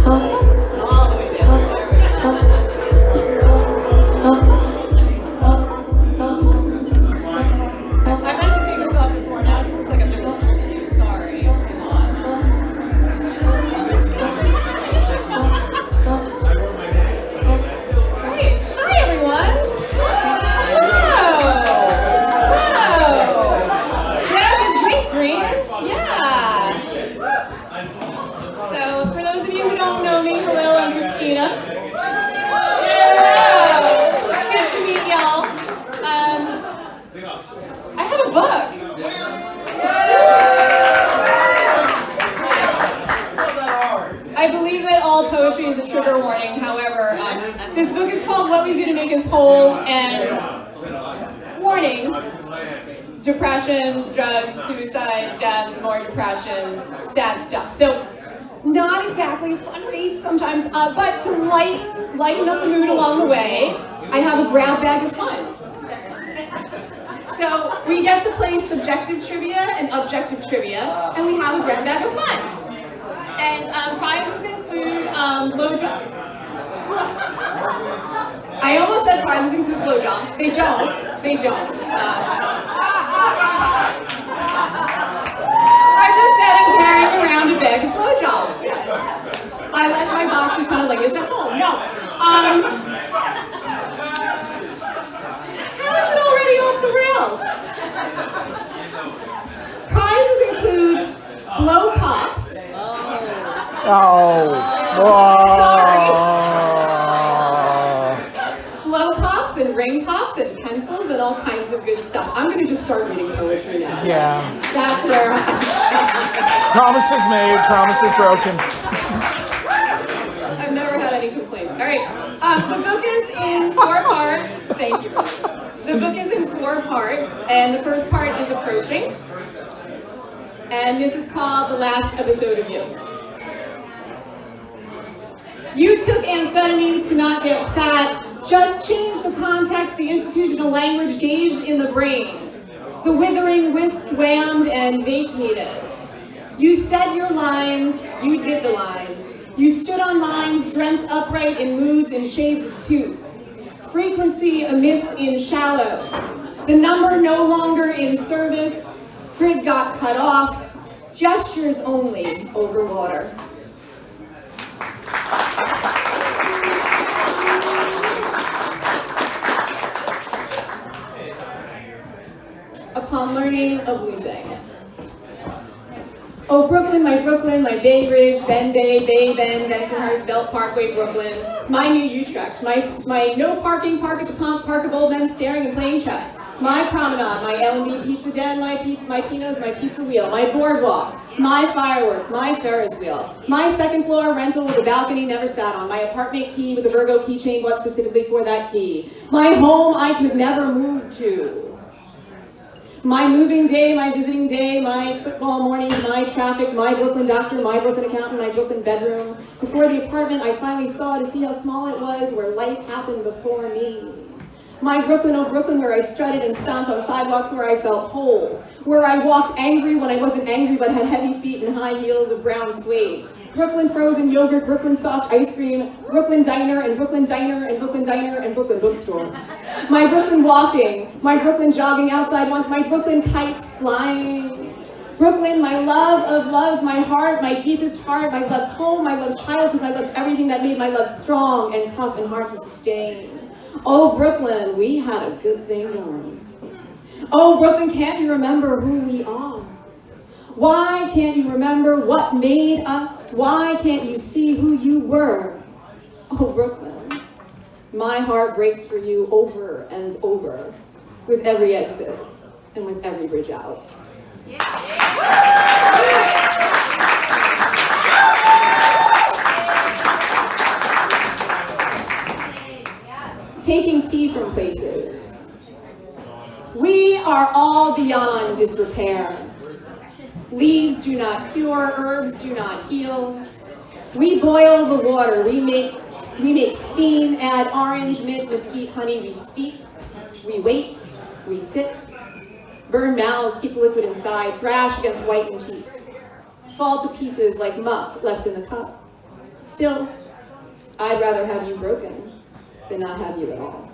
All the way down. There we go. I meant to take this off before, now it just looks like I'm doing a striptease. Sorry. Come on. Great. Hi, everyone. Hello. Grab your drink, Green. Yeah. So, for those of you who don't know me, hello, I'm Christina. Hello. Good to meet y'all. I have a book. I believe that all poetry is a trigger warning. However, this book is called What We Do to Make Us Whole, and warning, depression, drugs, suicide, death, more depression, sad stuff. So, not exactly a fun read sometimes, but to lighten up the mood along the way, I have a grab bag of fun. So we get to play subjective trivia and objective trivia, and we have a grab bag of fun. And prizes include blowjobs. I almost said prizes include blowjobs. They don't. They don't. I just said I'm carrying around a bag of blowjobs. Yes. I left my box and kind of like, is that home? No. How is it already off the rails? Prizes include blow pops. Blow pops and ring pops and pencils and all kinds of good stuff. I'm going to just start reading poetry now. Yeah. That's where Promises made, promises broken. I've never had any complaints. All right. The book is in 4 parts. Thank you. The book is in 4 parts, and the first part is approaching. And this is called The Last Episode of You. You took amphetamines to not get fat. Just change the context, the institutional language gauged in the brain. The withering whisked, whammed, and vacated. You said your lines, you did the lines. You stood on lines, dreamt upright in moods and shades of 2. Frequency amiss in shallow. The number no longer in service. Grid got cut off. Gestures only over water. Upon learning of losing. Oh, Brooklyn, my Bay Ridge, Ben Bay, Bay Bend, Bensonhurst, Belt Parkway, Brooklyn. My New Utrecht, my no parking park at the pump, park of old men staring and playing chess. My promenade, my L&B pizza den, my Pino's, my pizza wheel, my boardwalk, my fireworks, my Ferris wheel, my second floor rental with a balcony never sat on, my apartment key with a Virgo keychain bought specifically for that key, my home I could never move to. My moving day, my visiting day, my football mornings, my traffic, my Brooklyn doctor, my Brooklyn accountant, my Brooklyn bedroom. Before the apartment I finally saw to see how small it was, where life happened before me. My Brooklyn, oh Brooklyn, where I strutted and stomped on sidewalks where I felt whole. Where I walked angry when I wasn't angry but had heavy feet and high heels of brown suede. Brooklyn frozen yogurt, Brooklyn soft ice cream, Brooklyn diner and Brooklyn diner and Brooklyn diner and Brooklyn bookstore. My Brooklyn walking, my Brooklyn jogging outside once, my Brooklyn kites flying. Brooklyn, my love of loves, my heart, my deepest heart, my love's home, my love's childhood, my love's everything that made my love strong and tough and hard to sustain. Oh, Brooklyn, we had a good thing going. Oh, Brooklyn, can't you remember who we are? Why can't you remember what made us? Why can't you see who you were? Oh, Brooklyn, my heart breaks for you over and over with every exit and with every bridge out. Taking tea from places. We are all beyond disrepair. Leaves do not cure, herbs do not heal. We boil the water, we make steam, add orange, mint, mesquite, honey, we steep, we wait, we sit, burn mouths, keep the liquid inside, thrash against whitened teeth, fall to pieces like muck left in the cup. Still, I'd rather have you broken than not have you at all.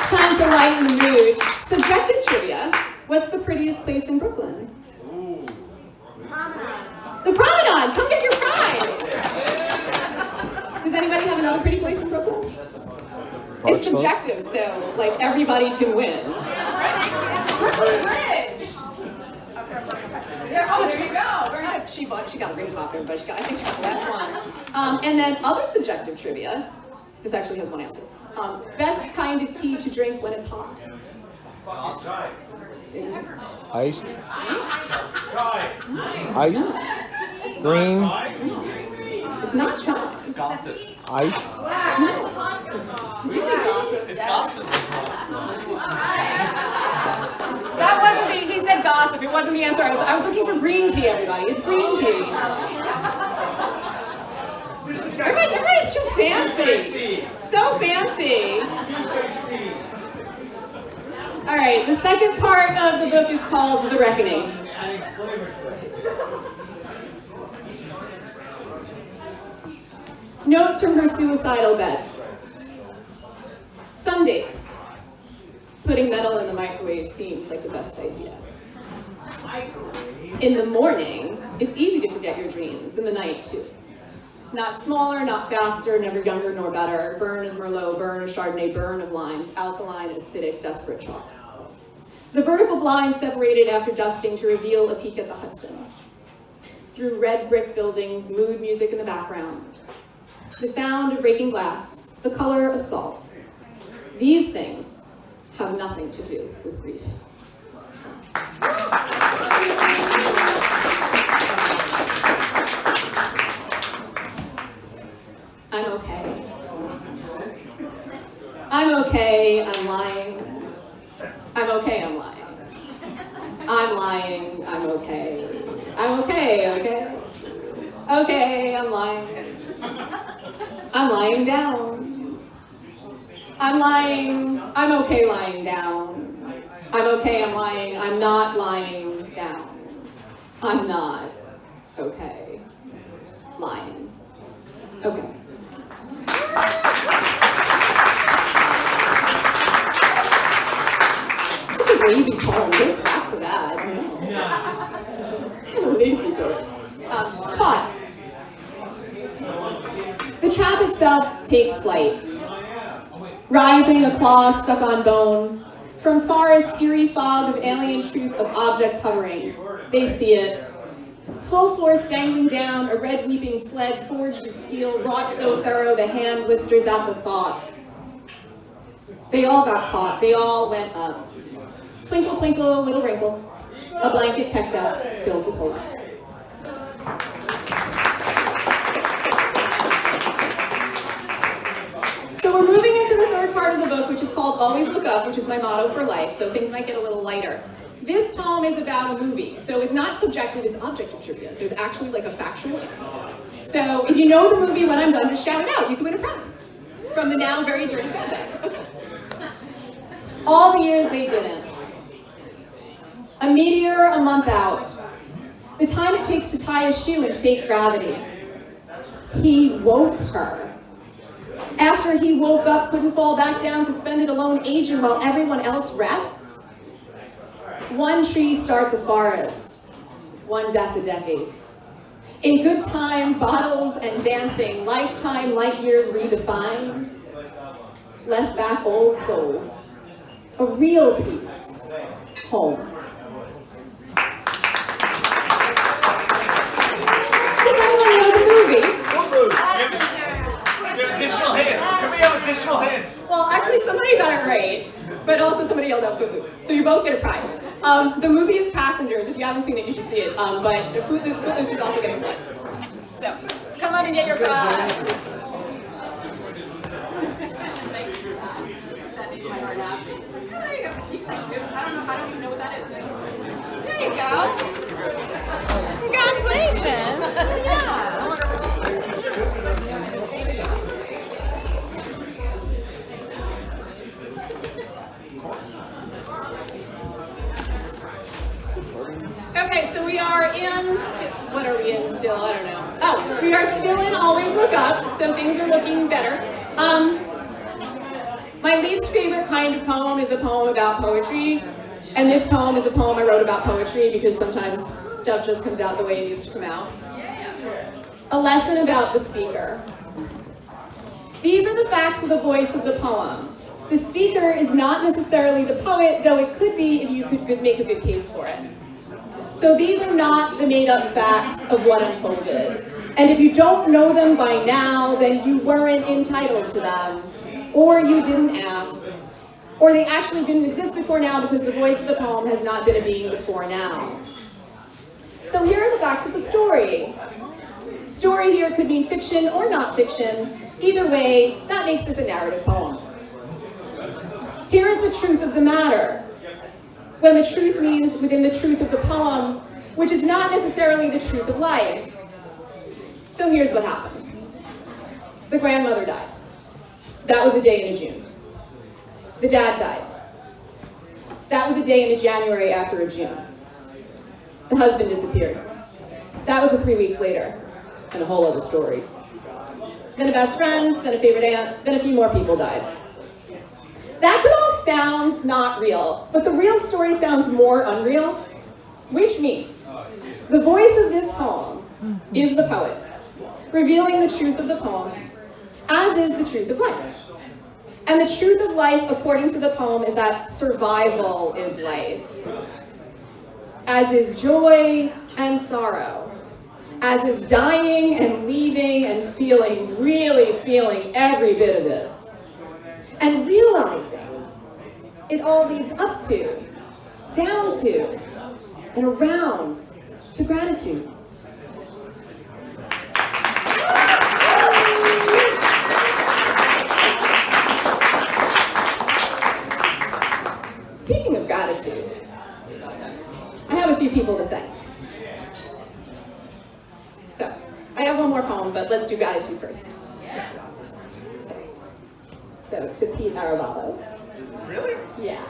Time to lighten the mood. Subjective trivia. What's the prettiest place in Brooklyn? The Promenade. Come get your prize. Does anybody have another pretty place in Brooklyn? It's subjective, so like everybody can win. Brooklyn Bridge. Oh, there you go. Very good. She got a ring popper, but I think she got the last one. And then other subjective trivia. This actually has one answer. Best kind of tea to drink when it's hot. Iced. Iced. Green. It's not chai. It's gossip. Iced. Did you say gossip? It's gossip. That wasn't the, he said gossip. It wasn't the answer. I was looking for green tea, everybody. It's green tea. Everybody's too fancy. So fancy. All right, the second part of the book is called The Reckoning. Notes from her suicidal bed. Some days, putting metal in the microwave seems like the best idea. In the morning, it's easy to forget your dreams. In the night, too. Not smaller, not faster, never younger nor better. Burn of Merlot, burn of Chardonnay, burn of limes, alkaline, acidic, desperate chalk. The vertical blinds separated after dusting to reveal a peek at the Hudson. Through red brick buildings, mood music in the background. The sound of breaking glass, the color of salt. These things have nothing to do with grief. I'm okay. I'm okay, I'm lying. I'm okay, I'm lying. I'm lying, I'm okay. I'm okay, okay? Okay, I'm lying. I'm lying down. I'm lying, I'm okay lying down. I'm okay, I'm lying. I'm not lying down. I'm not okay lying. Okay. Such a lazy poem. Don't clap for that. No. Lazy poem. Caught. The trap itself takes flight. Rising, a claw stuck on bone. From forest, eerie fog of alien truth of objects hovering. They see it. Full force dangling down, a red weeping sled forged of steel, wrought so thorough the hand blisters at the thought. They all got caught, they all went up. Twinkle, twinkle, little wrinkle. A blanket pecked up, fills with holes. So we're moving into the third part of the book, which is called Always Look Up, which is my motto for life, so things might get a little lighter. This poem is about a movie, so it's not subjective, it's objective trivia. There's actually like a factual answer. So if you know the movie when I'm done, just shout it out. You can win a prize from the now very dirty grandpa. Okay. All the years they didn't. A meteor a month out. The time it takes to tie a shoe in fake gravity. He woke her. After he woke up, couldn't fall back down, suspended alone, aging while everyone else rests. One tree starts a forest, one death a decade. In good time, bottles and dancing, lifetime light years redefined, left back old souls, a real peace, home. Does anyone know the movie? Additional hints. Can we have additional hints? Well, actually, somebody got it right, but also somebody yelled out Footloose. So you both get a prize. The movie is Passengers. If you haven't seen it, you should see it. But Footloose is also getting a prize. So come on and get your prize. Thank you. That makes my heart happy. Oh, there you go. You can too. I don't even know what that is. There you go. Congratulations. Yeah. Okay, so we are in, what are we in still? I don't know. Oh, we are still in Always Look Up, so things are looking better. My least favorite kind of poem is a poem about poetry, and this poem is a poem I wrote about poetry because sometimes stuff just comes out the way it needs to come out. A lesson about the speaker. These are the facts of the voice of the poem. The speaker is not necessarily the poet, though it could be if you could make a good case for it. So these are not the made-up facts of what unfolded. And if you don't know them by now, then you weren't entitled to them, or you didn't ask, or they actually didn't exist before now because the voice of the poem has not been a being before now. So here are the facts of the story. Story here could mean fiction or not fiction. Either way, that makes this a narrative poem. Here is the truth of the matter. When the truth means within the truth of the poem, which is not necessarily the truth of life. So here's what happened. The grandmother died. That was a day in a June. The dad died. That was a day in a January after a June. The husband disappeared. That was 3 weeks later, and a whole other story. Then a best friend, then a favorite aunt, then a few more people died. That could all sound not real, but the real story sounds more unreal, which means the voice of this poem is the poet, revealing the truth of the poem, as is the truth of life. And the truth of life, according to the poem, is that survival is life, as is joy and sorrow, as is dying and leaving and feeling, really feeling every bit of it. And realizing it all leads up to, down to, and around to gratitude. Speaking of gratitude, I have a few people to thank. So, I have one more poem, but let's do gratitude first. So, to Pete Arabalo. Really? Yeah.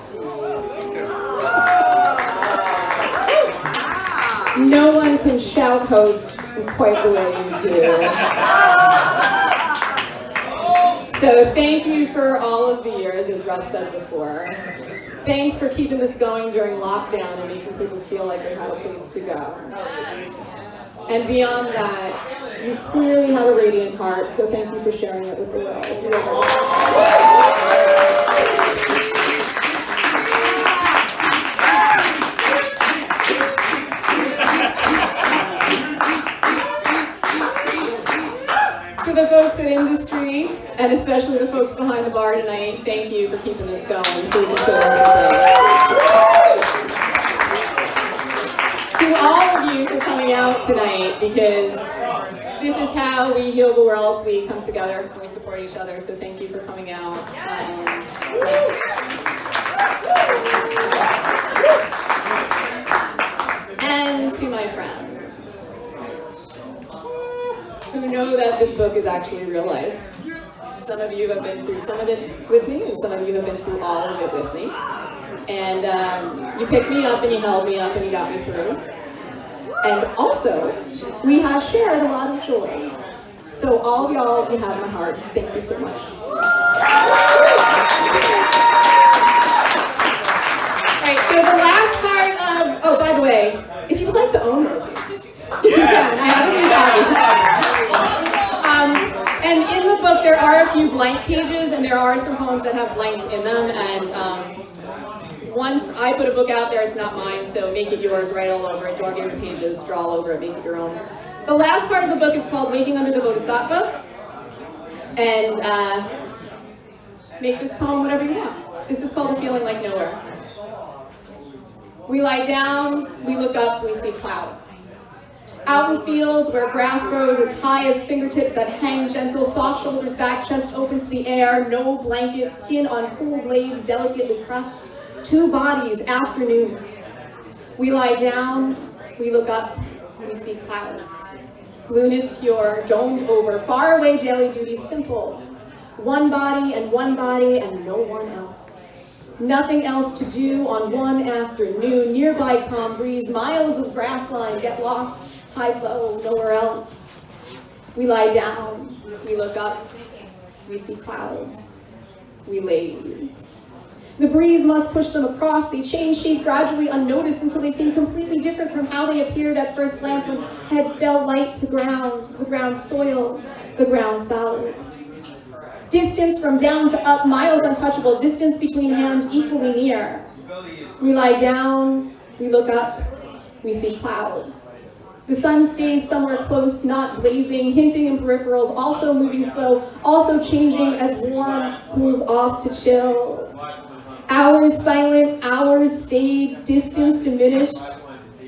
No one can shout host quite the way you do. So thank you for all of the years, as Russ said before. Thanks for keeping this going during lockdown and making people feel like they have a place to go. And beyond that, you clearly have a radiant heart, so thank you for sharing it with the world. To the folks at industry, and especially the folks behind the bar tonight, thank you for keeping this going so we can show everything. To all of you for coming out tonight, because this is how we heal the world. We come together and we support each other, so thank you for coming out. And to my friends, who know that this book is actually real life. Some of you have been through some of it with me, and some of you have been through all of it with me. And you picked me up, and you held me up, and you got me through. And also, we have shared a lot of joy. So all of y'all, you have my heart. Thank you so much. Alright, so the last part of, oh, by the way, if you would like to own one of these, you can. I have a few copies. And in the book, there are a few blank pages, and there are some poems that have blanks in them. And once I put a book out there, it's not mine, so make it yours, write all over it, don't give the pages, draw all over it, make it your own. The last part of the book is called Waking Under the Bodhisattva. And make this poem whatever you want. This is called A Feeling Like Nowhere. We lie down, we look up, we see clouds. Out in fields where grass grows as high as fingertips that hang gentle, soft shoulders back, chest open to the air, no blanket, skin on cool blades delicately crushed. Two bodies, afternoon. We lie down, we look up, we see clouds. Blueness pure, domed over, far away daily duty simple. One body and no one else. Nothing else to do on one afternoon. Nearby calm breeze, miles of grass line, get lost, high low, nowhere else. We lie down, we look up, we see clouds, we laze. The breeze must push them across. They change shape gradually unnoticed until they seem completely different from how they appeared at first glance when heads fell light to ground, the ground soil, the ground solid. Distance from down to up, miles untouchable, distance between hands equally near. We lie down, we look up, we see clouds. The sun stays somewhere close, not blazing, hinting in peripherals, also moving slow, also changing as warm cools off to chill. Hours silent, hours fade, distance diminished,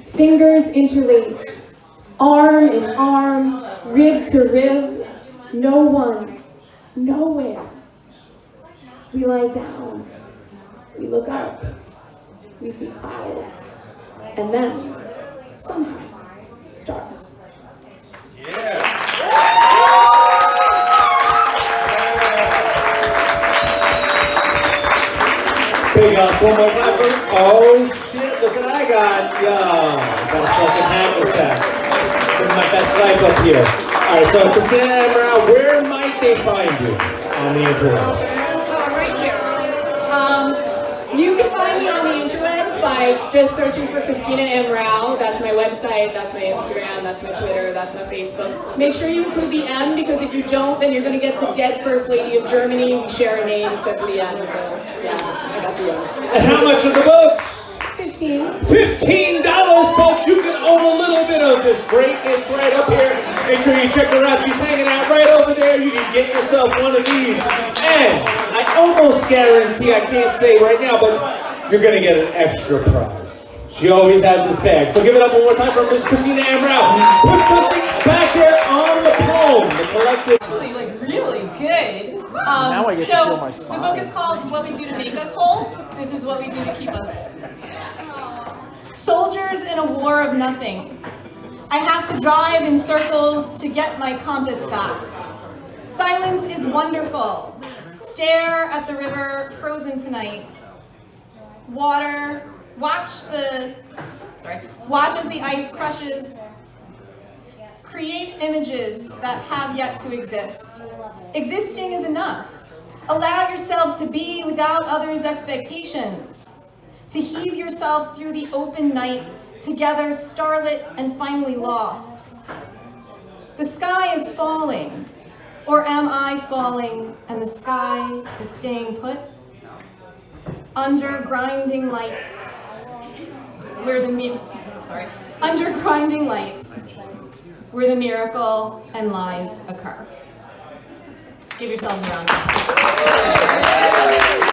fingers interlace, arm in arm, rib to rib, no one, nowhere. We lie down, we look up, we see clouds, and then, somehow, stars. Yeah. Hey guys, one more time for oh shit, look what I got. Yo, I got a fucking haversack. Living my best life up here. Alright, so Christina and Brown, where might they find you on the interwebs? Oh, right here. You can find me on the interwebs by just searching for Christina M. Rao. That's my website, that's my Instagram, that's my Twitter, that's my Facebook. Make sure you include the M, because if you don't, then you're going to get the dead First Lady of Germany. We share a name except for the M, so yeah, I got the M. And how much are the books? $15. $15, folks. You can own a little bit of this greatness right up here. Make sure you check her out. She's hanging out right over there. You can get yourself one of these. And I almost guarantee, I can't say right now, but you're going to get an extra prize. She always has this bag. So give it up one more time for Miss Christina Amrau. Put something back here on the poem. The collective. Actually, like, really good. Now I get to feel my The spine. book is called What We Do to Make Us Whole. This is what we do to keep us whole. Soldiers in a war of nothing. I have to drive in circles to get my compass back. Silence is wonderful. Stare at the river frozen tonight. Water, watch as the ice crushes. Create images that have yet to exist. Existing is enough. Allow yourself to be without others' expectations. To heave yourself through the open night, together starlit and finally lost. The sky is falling, or am I falling and the sky is staying put? Under grinding lights, under grinding lights, where the miracle and lies occur. Give yourselves a round of applause.